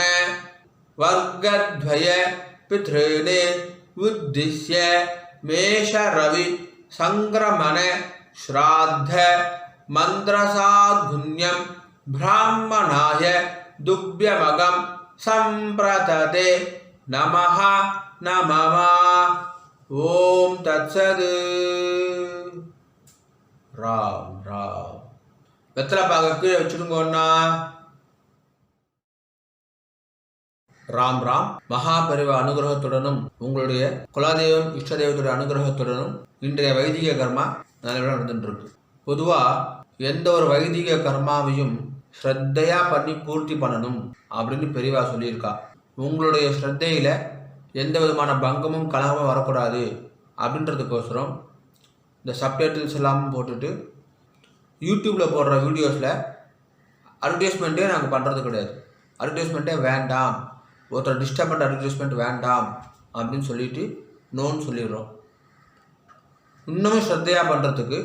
வர்க்கத்வய பித்ருனே உத்திஸ்ய மேஷ ரவி சங்கிரமண ஸ்ராத்த மந்திரசாத்குண்யம் பிராமணாய துப்யமகம் சம்பிரததே நமஹ நமம. ஓம் தத்சத். ராம் ராம். வெத்தலை பாக்க கீழே வச்சுடுங்கண்ணா. ராம் ராம். மகாபரிவ அனுகிரகத்துடனும் உங்களுடைய குலதெய்வம் இஷ்ட தெய்வத்துடைய அனுகிரகத்துடனும் இன்றைய வைதிக கர்மா நல்லபடியாக நடந்துட்டு இருக்கு. பொதுவாக எந்த ஒரு வைதிக கர்மாவையும் ஸ்ரத்தையா பண்ணி பூர்த்தி பண்ணணும் அப்படின்னு பெரியவா சொல்லியிருக்கா. உங்களுடைய ஸ்ரத்தையில எந்த விதமான பங்கமும் கலகமும் வரக்கூடாது அப்படின்றதுக்கோசரம் இந்த சப்டைட்டில்ஸ் எல்லாம் போட்டுட்டு யூடியூப்பில் போடுற வீடியோஸில் அட்வர்டைஸ்மெண்ட்டே நாங்கள் பண்ணுறது கிடையாது. அட்வர்டைஸ்மெண்ட்டே வேண்டாம், ஒருத்தர் டிஸ்டர்ப் பண்ணுற அட்வர்டைஸ்மெண்ட் வேண்டாம் அப்படின்னு சொல்லிட்டு நோன்னு சொல்லிடுறோம். இன்னமும் ஸ்ரத்தையாக பண்ணுறதுக்கு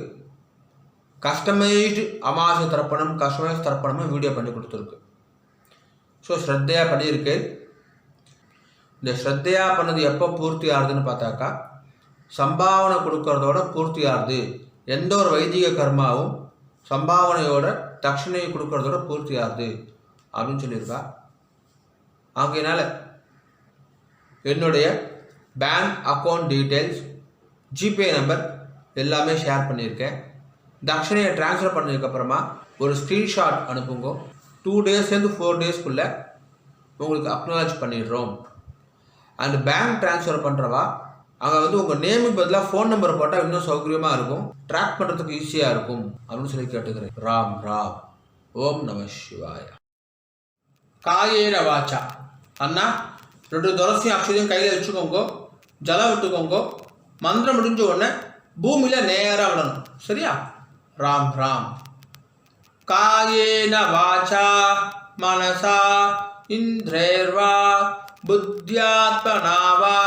கஸ்டமைஸ்டு அமாவாசை தர்ப்பணம், கஸ்டமைஸ் தர்ப்பணமும் வீடியோ பண்ணி கொடுத்துருக்கு. ஸோ ஸ்ரத்தையாக பண்ணியிருக்கு. இந்த ஸ்ரத்தையாக பண்ணது எப்போ பூர்த்தி ஆகுதுன்னு பார்த்தாக்கா, சம்பாவனை கொடுக்கறதோட பூர்த்தி ஆகுது. எந்த ஒரு வைதிக கர்மாவும் சம்பாவனையோட தட்சணையை கொடுக்கறதோட பூர்த்தி ஆகுது அப்படின்னு சொல்லியிருக்கா. ஆகையினால என்னுடைய bank account details, GPay number எல்லாமே ஷேர் பண்ணியிருக்கேன். தட்சணையை ட்ரான்ஸ்ஃபர் பண்ணதுக்கப்புறமா ஒரு ஸ்க்ரீன்ஷாட் அனுப்புங்க. 2 டேஸ்லேருந்து 4 டேஸ்க்குள்ளே உங்களுக்கு அக்னாலஜ் பண்ணிடுறோம். அண்ட் பேங்க் ட்ரான்ஸ்ஃபர் பண்ணுறவா அங்கே வந்து உங்கள் நேமுக்கு பதிலாக ஃபோன் நம்பர் போட்டால் இன்னும் சௌகரியமாக இருக்கும், ட்ராக் பண்ணுறதுக்கு ஈஸியாக இருக்கும் அப்படின்னு சொல்லி கேட்டுக்கிறேன். ராம் ராம். ஓம் நம சிவாய. காயேன வாச்சா. அண்ணா 2 துளசியும் அக்ஷதையும் கையில் வச்சுக்கோங்க, ஜலம் விட்டுக்கோங்க. மந்திரம் முடிஞ்ச உடனே பூமியில் நேராக விடணும். சரியா? ராம் ராம். காயேன வாச்சா மனசா இந்திரேர்வா புத்தியாத்மனா வா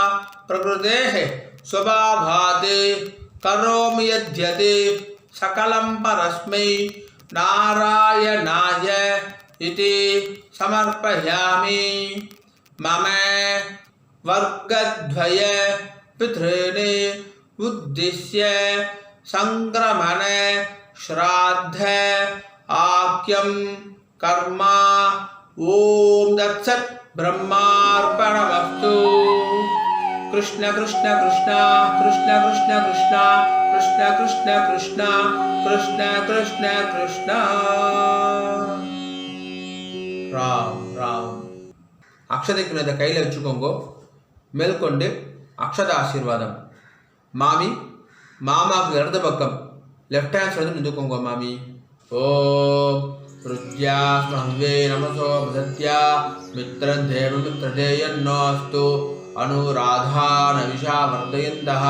பிரகிருதேஹ ஸ்வபாவாத் கரோமி யத்யத் சகலம் பரஸ்மை நாராயணாய இதி சமர்ப்பயாமி. மம வர்க்கத்வய பித்ருனே உத்திஸ்ய சங்கிரமண ஸ்ராத்த ஆக்யம் கர்மா. ஓம் தத்சத். பிரம்மார்ப்பணமஸ்து. கிருஷ்ண கிருஷ்ண கிருஷ்ணா கிருஷ்ண கிருஷ்ண கிருஷ்ணா கிருஷ்ண கிருஷ்ண கிருஷ்ணா கிருஷ்ண கிருஷ்ண கிருஷ்ணா. ராம் ராம். அக்ஷதைக்கு இதை கையில் வச்சுக்கோங்க. மேற்கொண்டு அக்ஷத ஆசீர்வாதம். மாமி மாமாவுக்கு இடது பக்கம் லெஃப்ட் ஹேண்ட் சைடு நின்றுக்கோங்க. மாமி ஓம் ருத்யா ஸ்மஹ்வே நமசோ பிரதத்யா மித்ரம் தேவ மித்ரதேயன்னோஸ்து அனுராதான விஷா வர்தயந்தः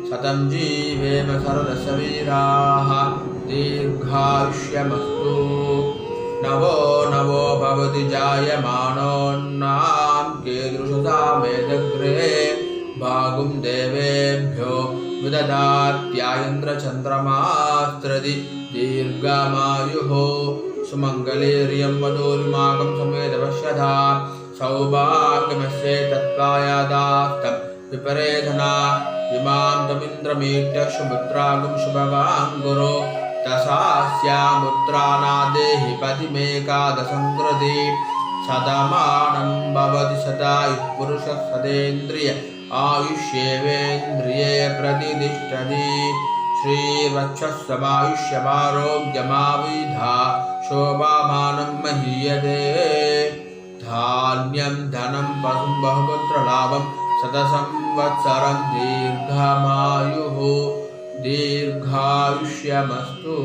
சதம் ஜீவேம சரதசவீராः दीर्घायुष्यमस्तु नवो नवो भवति जायमानोन्नां कीदृशसा मेदग्रे भागुं देवेभ्यो विददात्यायन्द्रचन्द्रमास्त्रदि दीर्घमायुः सुमङ्गलेर्यं वधूरिमागं समेतपश्यथा सौभाग्यमस्ये तत्त्वायादास्तं विपरेधना इमां तमिन्द्रमीट्य सुपुत्रागं शुभवां गुरो दशास्यामुत्रानादेहि पतिमेकादशं कृति सदमानं भवति सदायुः पुरुषः सदेन्द्रिय आयुष्येवेन्द्रिये प्रतिष्ठति श्रीवक्षस्समायुष्यमारोग्यमाविधा शोभामानं महीयते धान्यं धनं पशुं बहुपुत्रलाभं शतसंवत्सरं दीर्घमायुः दीर्घायुष्यमस्तु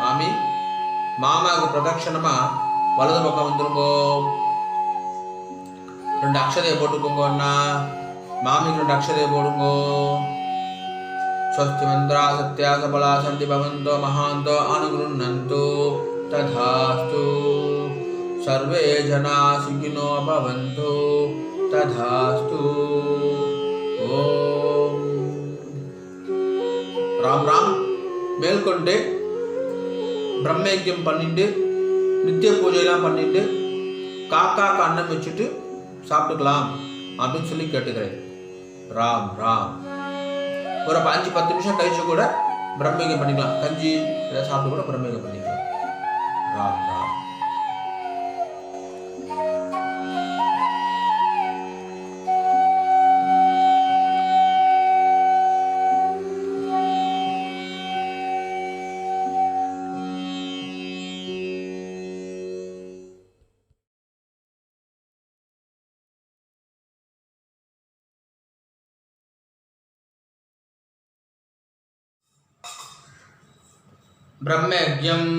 மாமி மாமாவுக்கு பிரதட்சணமா வலது பக்கம் வந்துருங்கோ. 2 அக்ஷதையை போட்டுக்கோங்க அண்ணா. மாமிக்கு 2 அக்ஷதையை போடுங்கோ. ஸ்வஸ்தி மந்திரா சத்யா சபலா சந்தி பவந்தோ மகாந்தோ அனுகுருண்ணந்தோ ததாஸ்து சர்வே ஜனா சுகினோ பவந்தோ ததாஸ்து. ஓம் ராம் ராம். மேற்கொண்டு பிரம்மயக்கியம் பண்ணிட்டு நித்திய பூஜையெல்லாம் பண்ணிட்டு காக்காக்கு அன்னம் வச்சுட்டு சாப்பிட்டுக்கலாம் அப்படின்னு சொல்லி கேட்டுக்கிறேன். ராம் ராம். ஒரு 5-10 நிமிஷம் கழிச்சு கூட பிரம்மயக்கியம் பண்ணிக்கலாம். கஞ்சி இதை சாப்பிட்டு கூட பிரம்மயக்கியம் பண்ணிக்கலாம். ராம் ராம். பிரம்மயஜ்யம்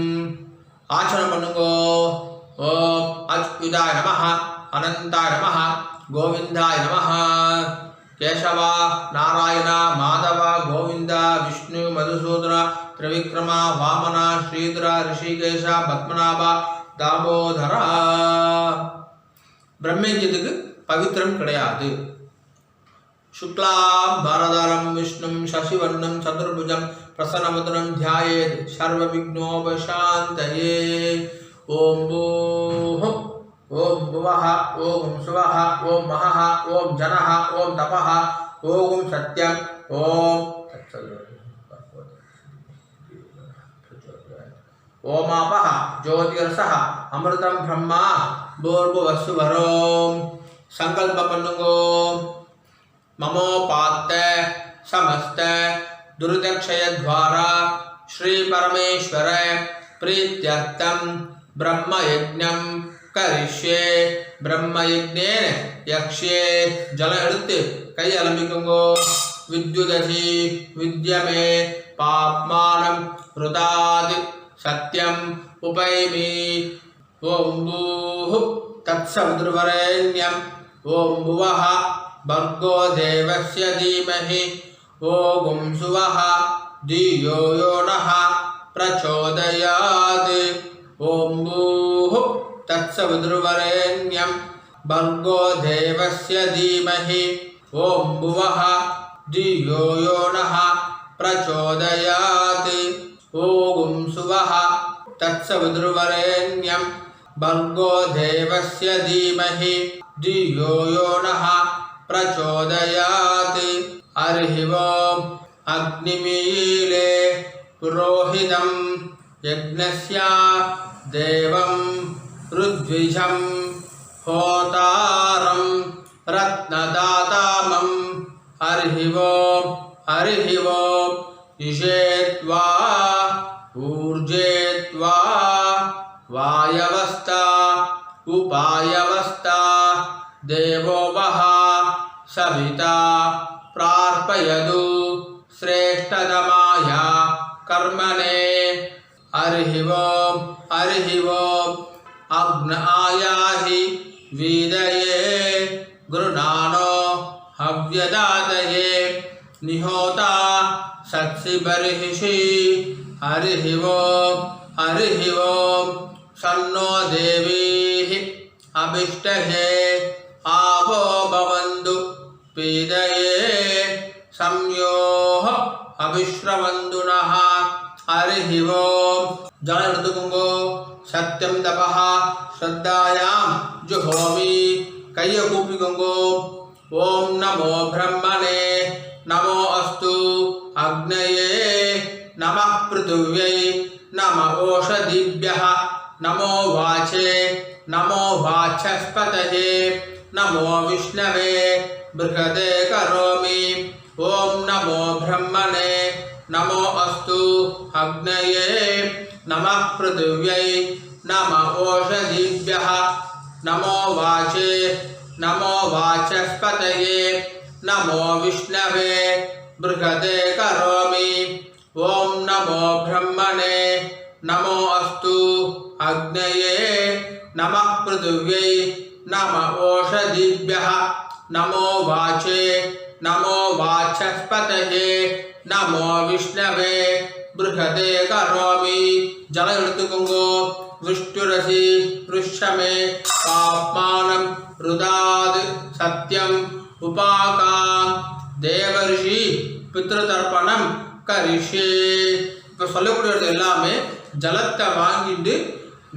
ஆச்சரணம் பண்ணுங்கோ. ஓம் அச்சுதாய நமஹ, அனந்தாய நமஹ, கோவிந்தாய நமஹ. கேசவா, நாராயண, மாதவ, கோவிந்த, விஷ்ணு, மதுசூதன, திரிவிக்ரம, வாமன, ஸ்ரீதர, ரிஷிகேஷ, பத்மநாப, தாமோதரா. பிரம்மயஜ்யத்துக்கு பவித்திரம் கிடையாது. शुक्लां भरधरं विष्णुं शशिवर्णं चतुर्भुजं प्रसन्नवदनं ध्यायेत् सर्वविघ्नोपशान्तये. ॐ भूः ॐ भुवः ॐ सुवः ॐ महः ॐ जनः ॐ तपः ॐ सत्यं ॐ ओमापः ज्योतिरसः अमृतं ब्रह्मा भूर्भुवस्सुवरों. संकल्प पन्नुगो. ममोपात्त समस्त दुर्दक्षय द्वारा श्री परमेश्वर प्रीत्यर्थम ब्रह्मयज्ञं करिष्ये. ब्रह्मयज्ञेन यक्ष्ये. जल எடுத்து கை அலம்பிக்குங்கோ. विद्युदसि विद्यमे पाप्मानं रुदादि सत्यं उपैमि. ओम भूः तत्सवितुर्वरेण्यं ओम भुवः भर्गो देवस्य धीमहि ओम सुवः धियो यो नः प्रचोदयात्. ओम भूः तत्सवितुर्वरेण्यं भर्गो देवस्य धीमहि ओम भुवः धियो यो नः प्रचोदयात्. ओम सुवः तत्सवितुर्वरेण्यं भर्गो देवस्य धीमहि धियो यो नः प्रचोदयात्. हरिः ओम्. अग्निमीले पुरोहितं यज्ञस्य देवं ऋद्विजं होतारं रत्नदातामं. हरिः ओम्. हरिः ओम्. इषेत्वा ऊर्जेत्वा वायवस्था उपायवस्था देवो वः सविता प्रार्पयतु श्रेष्ठतमाय कर्मणे. हरिः ओम्. हरिः ओम्. अग्नायाहि वीदये गृणानो हव्यदातये निहोता सत्सि बर्हिषि हरिः ओम् सन्नो देवीः अभिष्टहे आवो भवन्तु पीदये संयोः अभिश्रवन्तु नः हरिः ओम् जल எடுத்துக்கோங்கோ सत्यम तपः श्रद्धायां जुहोमि கைய கூப்பிக்கோங்கோ ओम नमो ब्रह्मणे नमो अस्तु अग्नये नमः पृथिव्यै नमः ओषधिभ्यः नमो वाचे नमो वाचस्पतये नमो विष्णवे बृहदे करोमि ओम नमो ब्रह्मणे नमो अस्तु अग्नये नमः पृथिव्यै नमः ओषधिभ्यः नमो वाचे नमो वाचस्पतये नमो विष्णवे बृहदे करोमि ओम नमो ब्रह्मणे नमो अस्तु अग्नये नमः पृथिव्यै नमः ओषधिभ्यः नमो वाचे नमो वाचस्पतये नमो विष्णवे बृहदे करोमि जल எடுத்துக்கோங்கோ विष्णुरसि पृष्ठमे पाप्मानं रुदाद सत्यम उपाकाम देवर्षि पितृतर्पणम करिष्ये இப்போ சொல்லக்கூடியது எல்லாமே ஜலத்தை வாங்கிட்டு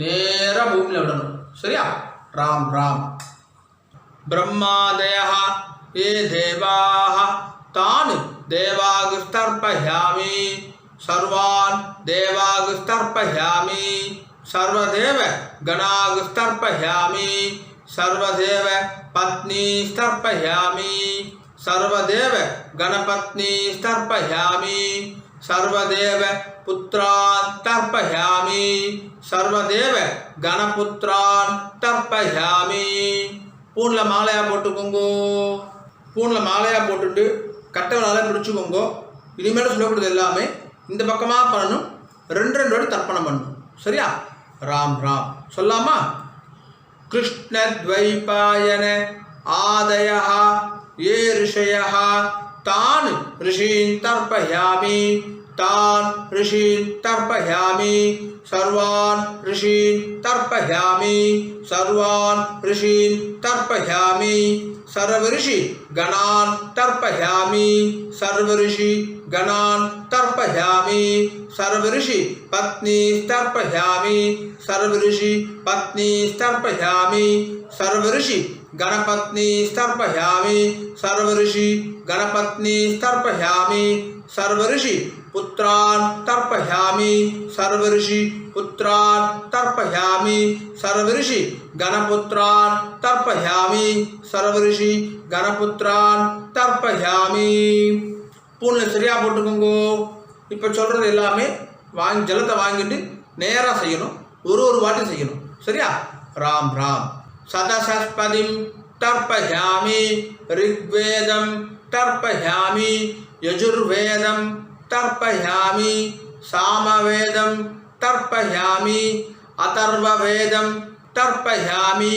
நேரா பூமியில விடணும் சரியா ராம் ராம் ब्रह्मादयः ये देवाः तान् देवागुस्तर्पयामि सर्वान् देवागुस्तर्पयामि सर्वदेव गणागुस्तर्पयामि सर्वदेव पत्नीस्तर्पयामि सर्वदेव गणपत्नीस्तर्पयामि सर्वदेव पुत्रान् तर्पयामि सर्वदेव गणपुत्रान् तर्पयामि பூனில் மாலையாக போட்டுக்கோங்கோ பூனில் மாலையாக போட்டுட்டு கட்டவனால் பிடிச்சிக்கோங்கோ இனிமேல் சொல்லக்கூடியது எல்லாமே இந்த பக்கமாக பண்ணணும் ரெண்டு வாட்டி தர்ப்பணம் பண்ணணும் சரியா ராம் ராம் சொல்லாமா कृष्णद्वैपायन आदयः ये ऋषयः तान् ऋषीन् तर्पयामि तान् ऋषीन् तर्पयामि सर्वान् ऋषीन् तर्पयामि सर्वान् ऋषीन् तर्पयामि सर्वऋषि गणान् तर्पयामि सर्वऋषि गणान् तर्पयामि सर्वऋषि पत्नीस्तर्पयामि सर्वऋषि पत्नीस्तर्पयामि सर्वऋषि गणपत्नीस्तर्पयामि सर्वऋषि गणपत्नीस्तर्पयामि सर्वऋषि पुत्रान् तर्पयामि सर्वऋषि पुत्रान् तर्पयामि सर्वऋषि गणपुत्रान् तर्पयामि सर्वऋषि गणपुत्रान् तर्पयामि பூனில் சரியாக போட்டுக்கோங்கோ இப்போ சொல்கிறது எல்லாமே ஜலத்தை வாங்கிட்டு நேராக செய்யணும் ஒரு வாட்டி செய்யணும் சரியா ராம் ராம் சதசஸ்பதிம் தர்ப்பயாமி ऋग्वेदं तर्पयामि यजुर्वेदं तर्पयामि सामवेदं तर्पयामि अथर्ववेदं तर्पयामि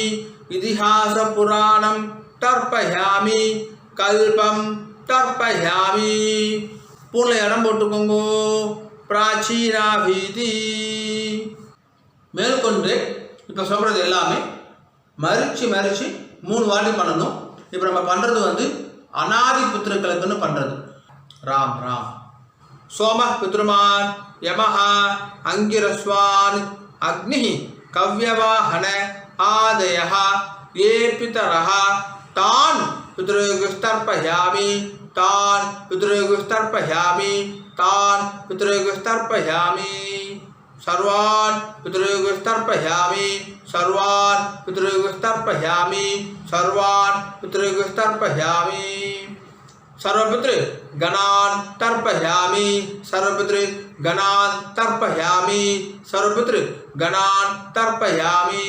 इतिहासपुराणं तर्पयामि कल्पं तर्पयामि பூனில் இடம் போட்டுக்கோங்கோ பிராச்சீனாபீதி மேற்கொண்டு இப்போ சொல்கிறது எல்லாமே மறிச்சு 3 வாட்டி பண்ணணும் இப்போ நம்ம பண்ணுறது அநாதி புத்திரர்களுக்குன்னு பண்ணுறது ராம் ராம் சோம பித்ருமான் யமஹ அங்கிரஸ்வான் அக்னி கவ்யவாஹன ஆதயः ये पितरः तान् पितृगुस्तर्पयामि तान् पितृगुस्तर्पयामि तान् पितृगुस्तर्पयामि सर्वान् पितृगुस्तर्पयामि सर्वान् पितृगुस्तर्पयामि सर्वान् पितृगुस्तर्पयामि सर्वपितृ गणान् तर्पयामि सर्वपितृ गणान् तर्पयामि सर्वपितृ गणान् तर्पयामि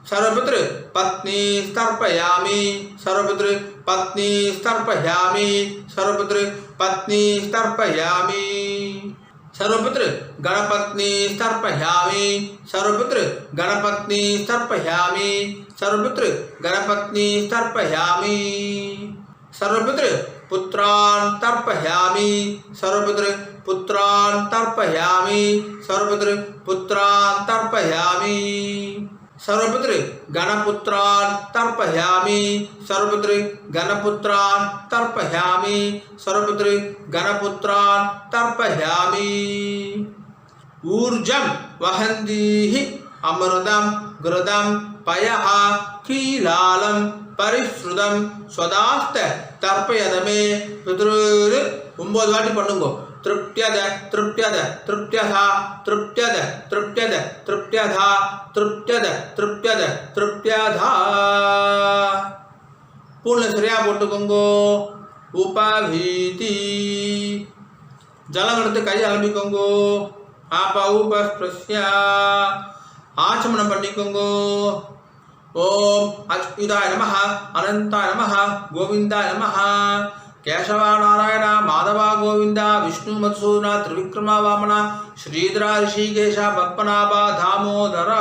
सर्वपितृ पत्नी तर्पयामि सर्वपितृ पत्नी तर्पयामि सर्वपितृ पत्नी तर्पयामि सर्वपितृ गणपत्नी तर्पयामि सर्वपितृ गणपत्नी तर्पयामि सर्वपितृ गणपत्नी तर्पयामि सर्वपितृ पुत्रान् तर्पयामि सर्वपितृ पुत्रान् तर्पयामि सर्वपितृ पुत्रान् तर्पयामि सर्वपितृ गणपुत्रान् तर्पयामि सर्वपितृ गणपुत्रान् तर्पयामि सर्वपितृ गणपुत्रान् तर्पयामि ऊर्जं वहन्तीः अमृतं घृतं पयः कीलालं परिश्रुतं स्वदास्त तर्पयदमे पितृ 9 வாட்டி பண்ணுங்க तृप्त्यद तृप्त्यद तृप्त्यधा तृप्त्यद तृप्त्यद तृप्त्यधा तृप्त्यद तृप्त्यद तृप्त्यधा पूर्ण சரியா போட்டுக்கோங்க உபவீதி ஜலம் எடுத்து கை அலம்பிக்கோங்க ஆப உபஸ்ப்ரஸ்ய ஆச்சமனம் பண்ணிக்கோங்க ओम अच्युताय नमः अनंताय नमः गोविंदाय नमः केशव नारायण माधव गोविंद विष्णु मधुसूदन त्रिविक्रम वामन श्रीधर ऋषिकेश पद्मनाभ दामोदर।